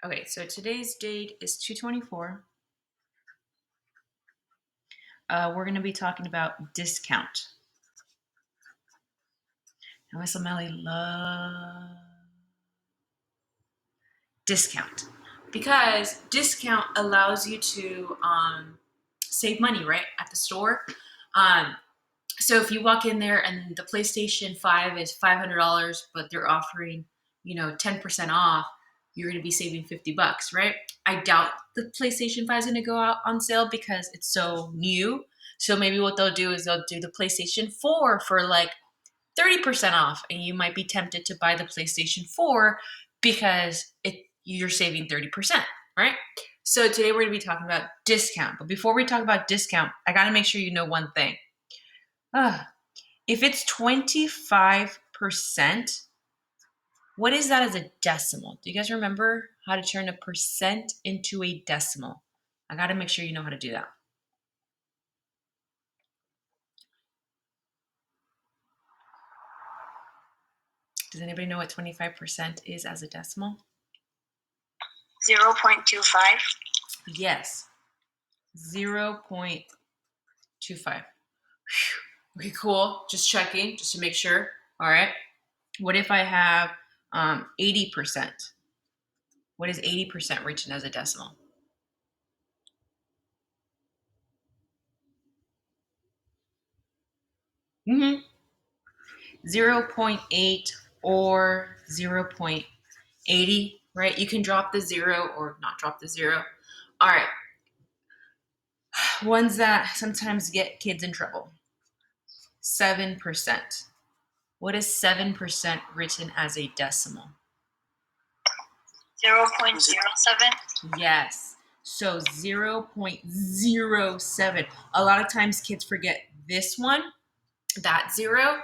Okay, so today's date is 2/24. We're going to be talking about discount. Now, Miss O'Malley loves discount because discount allows you to save money, right, at the store. Um, so if you walk in there and the PlayStation 5 is $500, but they're offering, 10% off, you're going to be saving $50, right? I doubt the PlayStation 5 is going to go out on sale because it's so new. So maybe what they'll do is they'll do the PlayStation 4 for like 30% off, and you might be tempted to buy the PlayStation 4 because you're saving 30%, right? So today we're going to be talking about discount. But before we talk about discount, I got to make sure you know one thing. If it's 25%, what is that as a decimal? Do you guys remember how to turn a percent into a decimal? I got to make sure you know how to do that. Does anybody know what 25% is as a decimal? 0.25. Yes, 0.25. Okay, cool. Just checking, just to make sure. All right. What if I have 80%? What is 80% written as a decimal? Mm-hmm. 0.8 or 0.80, right? You can drop the zero or not drop the zero. All right. Ones that sometimes get kids in trouble. 7%. What is 7% written as a decimal? 0.07. Yes. So 0.07. A lot of times kids forget this one, that zero.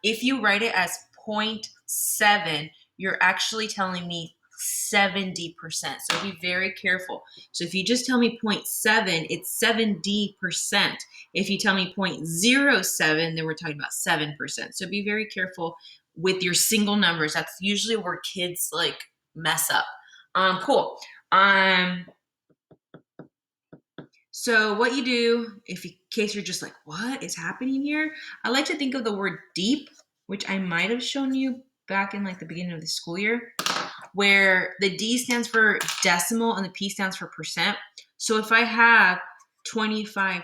If you write it as 0.7, you're actually telling me 70%. So be very careful. So if you just tell me 0.7, it's 70%. If you tell me 0.07, then we're talking about 7%. So be very careful with your single numbers. That's usually where kids like mess up. Cool. So what you do, if in case you're just like, what is happening here? I like to think of the word deep, which I might have shown you back in like the beginning of the school year, where the D stands for decimal and the P stands for percent. So if I have 25%,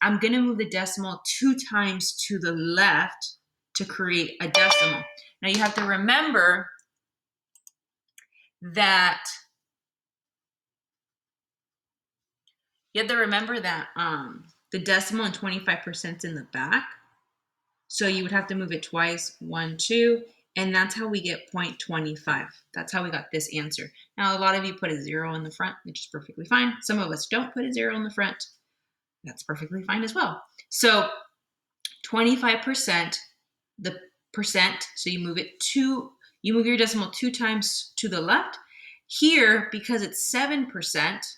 I'm going to move the decimal 2 times to the left to create a decimal. Now you have to remember that the decimal and 25% is in the back. So you would have to move it twice, 1, 2, and that's how we get 0.25. That's how we got this answer. Now, a lot of you put a 0 in the front, which is perfectly fine. Some of us don't put a 0 in the front. That's perfectly fine as well. So 25%, the percent, so you move your decimal 2 times to the left. Here, because it's 7%,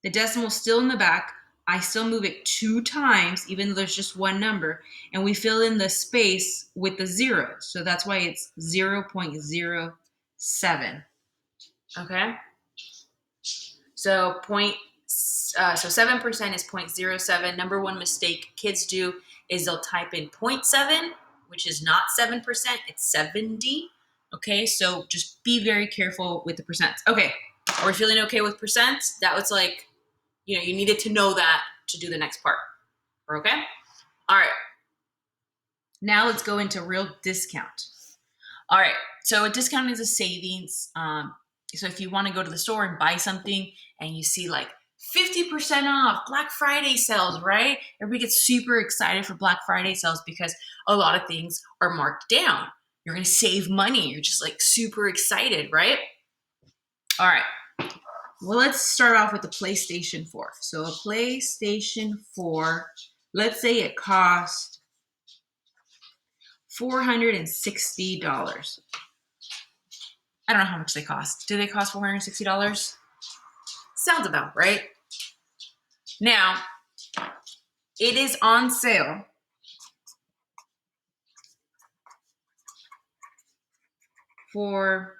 the decimal's still in the back. I still move it 2 times, even though there's just one number, and we fill in the space with the 0. So that's why it's 0.07. Okay? So 7% is 0.07. Number one mistake kids do is they'll type in 0.7, which is not 7%, it's 70. Okay, so just be very careful with the percents. Okay, are we feeling okay with percents? That was like, you needed to know that to do the next part. Okay? All right. Now let's go into real discount. All right. So a discount is a savings. So if you want to go to the store and buy something and you see like 50% off, Black Friday sales, right? Everybody gets super excited for Black Friday sales because a lot of things are marked down. You're going to save money. You're just like super excited, right? All right. Well, let's start off with the PlayStation 4. So a PlayStation 4, let's say it cost $460. I don't know how much they cost. Do they cost $460? Sounds about right. Now, it is on sale for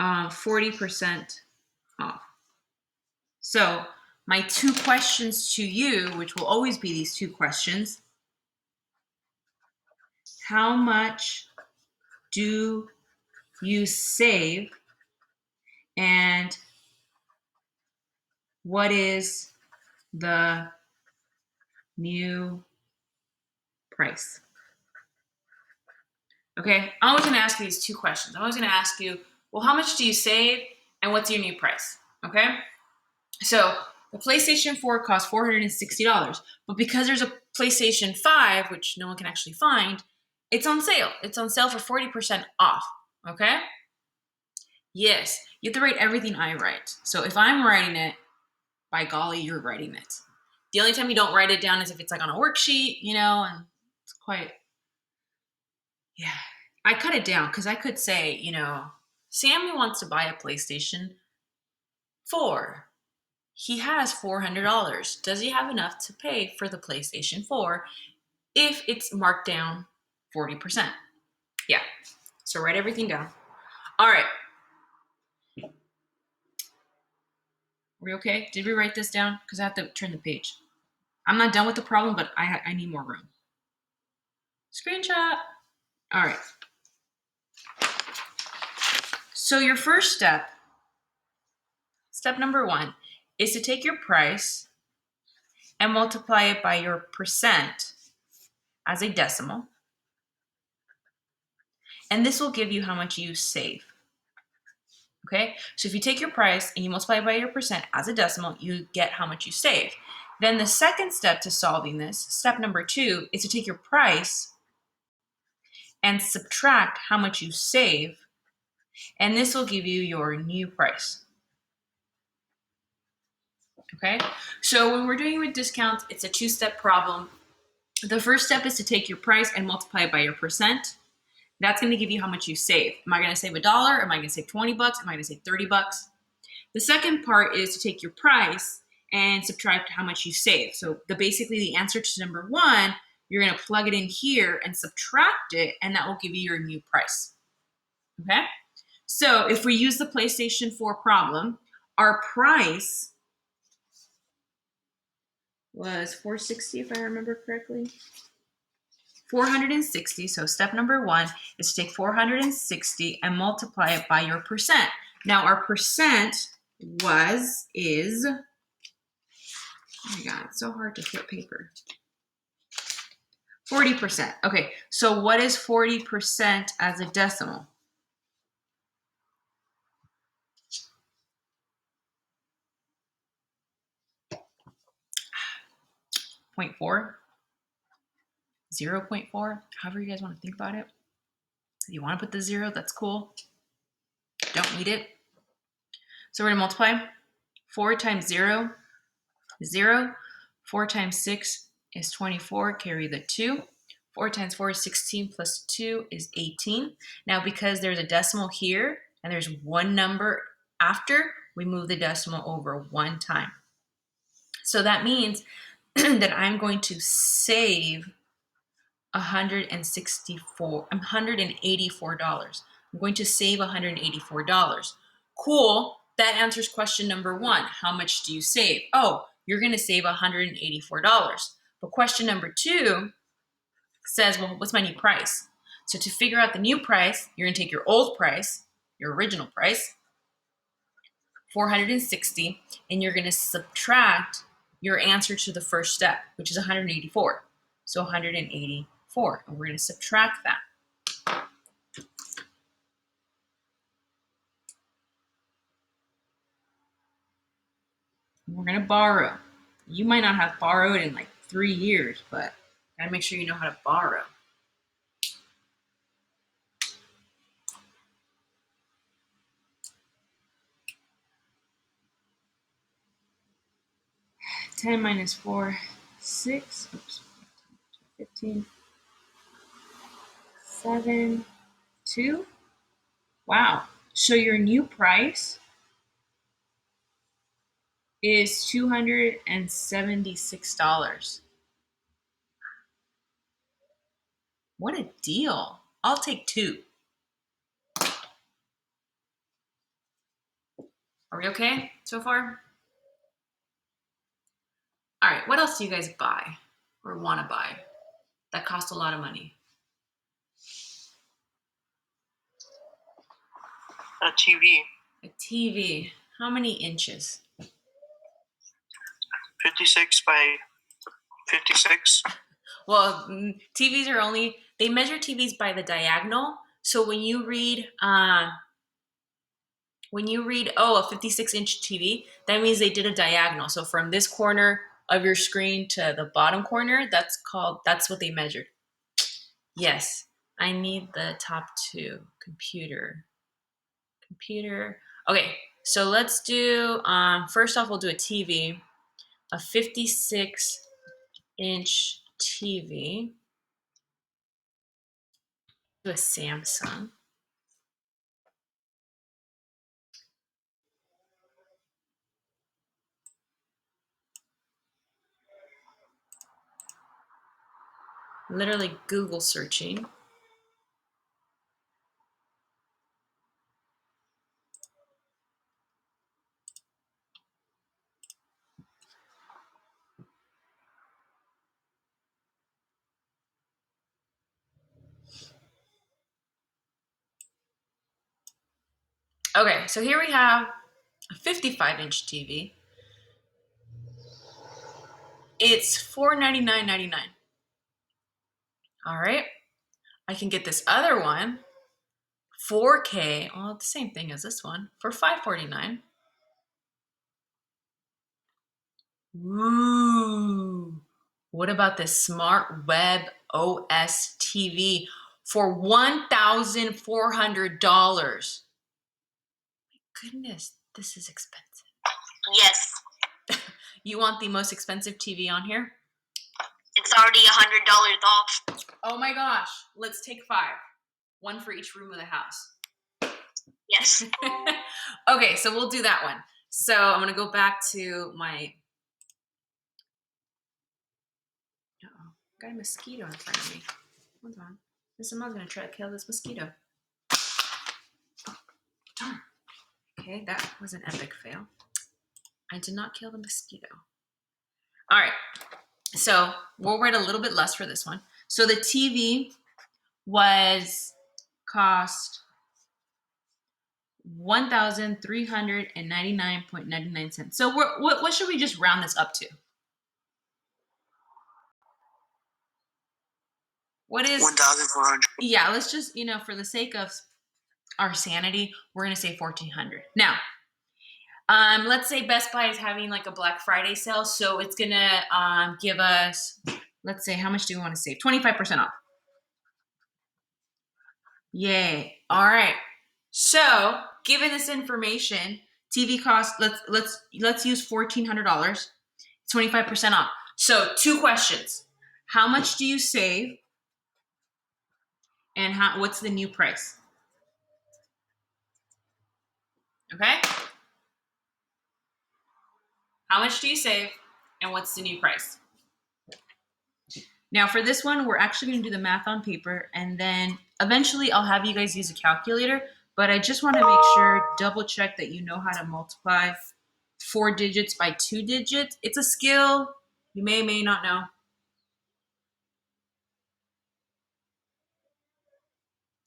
40% off. So my two questions to you, which will always be these two questions: how much do you save, and what is the new price? Okay, I'm always going to ask you these two questions. I'm always going to ask you, well, how much do you save, and what's your new price? Okay, so the PlayStation 4 costs $460, but because there's a PlayStation 5, which no one can actually find, it's on sale. It's on sale for 40% off. Okay? Yes, you have to write everything I write. So if I'm writing it, by golly, you're writing it. The only time you don't write it down is if it's like on a worksheet, and it's quite, yeah. I cut it down because I could say, Sammy wants to buy a PlayStation 4. He has $400. Does he have enough to pay for the PlayStation 4 if it's marked down 40%? Yeah. So write everything down. All right. Are we okay? Did we write this down? Because I have to turn the page. I'm not done with the problem, but I need more room. Screenshot. All right. So your first step number 1, is to take your price and multiply it by your percent as a decimal. And this will give you how much you save. Okay, so if you take your price and you multiply it by your percent as a decimal, you get how much you save. Then the second step to solving this, step number 2, is to take your price and subtract how much you save, and this will give you your new price. Okay, so when we're doing with discounts, it's a 2-step problem. The first step is to take your price and multiply it by your percent. That's going to give you how much you save. Am I going to save $1? Am I going to save $20? Am I going to save $30? The second part is to take your price and subtract how much you save. So basically the answer to number 1, you're going to plug it in here and subtract it, and that will give you your new price. Okay? So if we use the PlayStation 4 problem, our price was $460, if I remember correctly. $460. So step number 1 is to take $460 and multiply it by your percent. Now our percent is, oh my God, it's so hard to flip paper. 40%. Okay, so what is 40% as a decimal? 0.4? 0.4? However you guys want to think about it. If you want to put the 0, that's cool. Don't need it. So we're going to multiply. 4 times 0 is 0. 4 times 6 is 24. Carry the 2. 4 times 4 is 16 plus 2 is 18. Now, because there's a decimal here and there's one number after, we move the decimal over one time. So that means that I'm going to save $184. I'm going to save $184. Cool. That answers question number 1. How much do you save? Oh, you're going to save $184. But question number 2 says, well, what's my new price? So to figure out the new price, you're going to take your old price, your original price, $460, and you're going to subtract your answer to the first step, which is 184. So 184, and we're going to subtract that. We're going to borrow. You might not have borrowed in like 3 years, but gotta make sure you know how to borrow. $10 minus 4, 6. Oops. 15. 7, 2. Wow. So your new price is $276. What a deal. I'll take 2. Are we okay so far? All right, what else do you guys buy or want to buy that cost a lot of money? A TV. A TV. How many inches? 56 by 56. Well, TVs are only, they measure TVs by the diagonal. So when you read, oh, a 56-inch TV, that means they did a diagonal. So from this corner of your screen to the bottom corner, that's what they measured. Yes, I need the top two. Computer. Okay, so let's do, first off, we'll do a TV, a 56-inch TV, do a Samsung. Literally Google searching. Okay, so here we have a 55-inch TV. It's $499.99. All right, I can get this other one, 4K, well, the same thing as this one, for $549. Ooh, what about this Smart Web OS TV for $1,400? My goodness, this is expensive. Yes. You want the most expensive TV on here? It's already $100 off. Oh my gosh, let's take 5. One for each room of the house. Yes. Okay, so we'll do that one. So I'm gonna go back to my, got a mosquito in front of me. Hold on. Someone's gonna try to kill this mosquito. Oh, darn. Okay, that was an epic fail. I did not kill the mosquito. All right, so we'll write a little bit less for this one. So the TV cost $1,399.99. So what should we just round this up to? What is 1,400? Yeah, let's just, for the sake of our sanity, we're gonna say 1,400. Now, let's say Best Buy is having like a Black Friday sale, so it's gonna give us, let's say, how much do we want to save? 25% off. Yay! All right. So, given this information, TV cost, let's use $1,400. 25% off. So, 2 questions: how much do you save, and what's the new price? Okay. How much do you save, and what's the new price? Now for this one, we're actually going to do the math on paper, and then eventually I'll have you guys use a calculator, but I just want to make sure, double check that you know how to multiply 4 digits by 2 digits. It's a skill you may not know.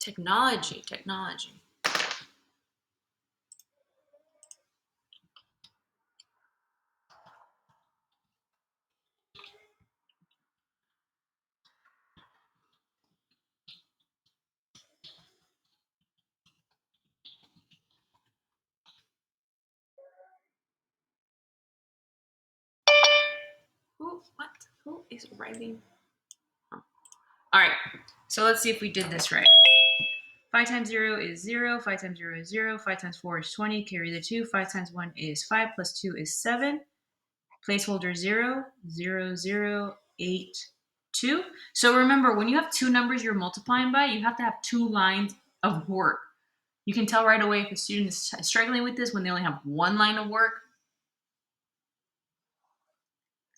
Technology. Who is writing? Oh. All right, so let's see if we did this right. 5 times 0 is 0, 5 times 0 is 0, 5 times 4 is 20, carry the 2, 5 times 1 is 5, plus 2 is 7, placeholder 0, 0, 0, 8, 2. So remember, when you have 2 numbers you're multiplying by, you have to have 2 lines of work. You can tell right away if a student is struggling with this when they only have 1 line of work.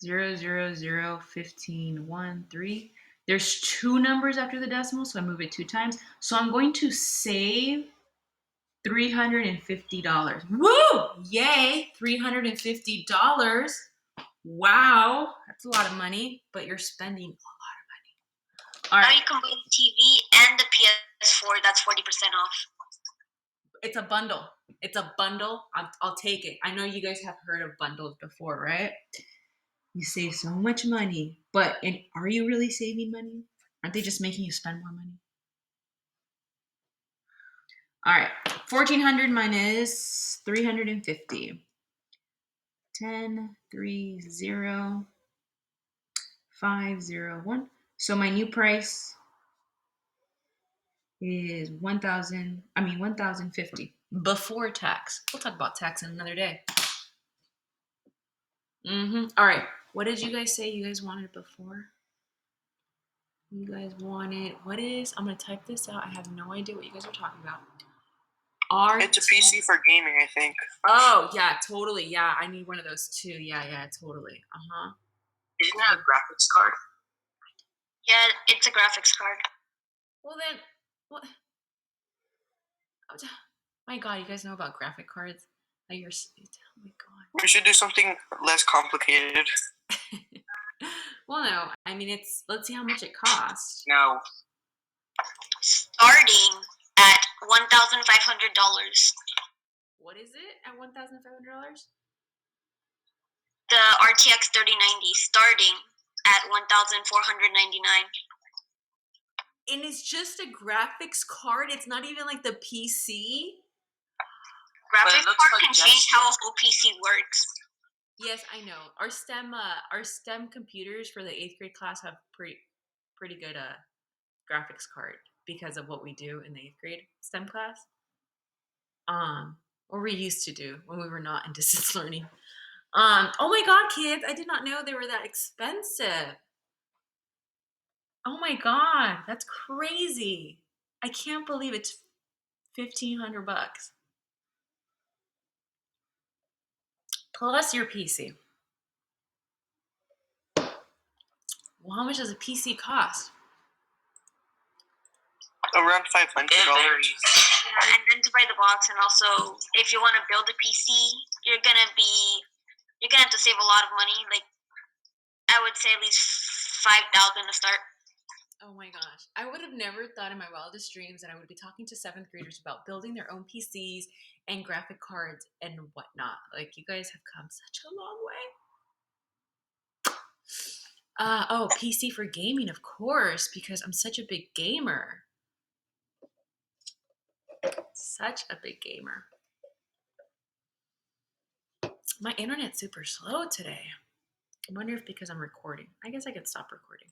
0, 0, 0, 15, 1, 3. There's 2 numbers after the decimal, so I move it 2 times. So I'm going to save $350. Woo! Yay! $350. Wow, that's a lot of money, but you're spending a lot of money. All Now right, you combine the TV and the PS4, that's 40% off. it's a bundle. It's a bundle. I'll take it. I know you guys have heard of bundles before, right? You save so much money, but are you really saving money? Aren't they just making you spend more money? All right, 1,400 minus 350. 10, 3, 0, 5, 0, 1. So my new price is 1,050 before tax. We'll talk about tax in another day. All right. What did you guys say you guys wanted before? You guys wanted, what is, I'm going to type this out. I have no idea what you guys are talking about. It's a PC for gaming, I think. Oh, yeah, totally. Yeah, I need one of those too. Yeah, totally. Uh-huh. Isn't that a graphics card? Yeah, it's a graphics card. Well then, what? Oh my God, you guys know about graphic cards? Oh my God. We should do something less complicated. Well, no. I mean, let's see how much it costs. No. Starting at $1,500. What is it at $1,500? The RTX 3090 starting at $1,499. And it's just a graphics card. It's not even like the PC. Graphics card can change how a whole PC works. Yes, I know. Our STEM computers for the 8th grade class have pretty good graphics card because of what we do in the 8th grade STEM class. Or we used to do when we were not in distance learning. Oh my God, kids! I did not know they were that expensive. Oh my God, that's crazy! I can't believe it's $1,500 plus your PC. Well, how much does a PC cost? Around $500. Yeah, and then to buy the box, and also if you want to build a PC, you're gonna have to save a lot of money. Like I would say at least $5,000 to start. Oh my gosh. I would have never thought in my wildest dreams that I would be talking to 7th graders about building their own PCs and graphic cards and whatnot. Like, you guys have come such a long way. Oh, PC for gaming, of course, because I'm such a big gamer. Such a big gamer. My internet's super slow today. I wonder if because I'm recording. I guess I could stop recording.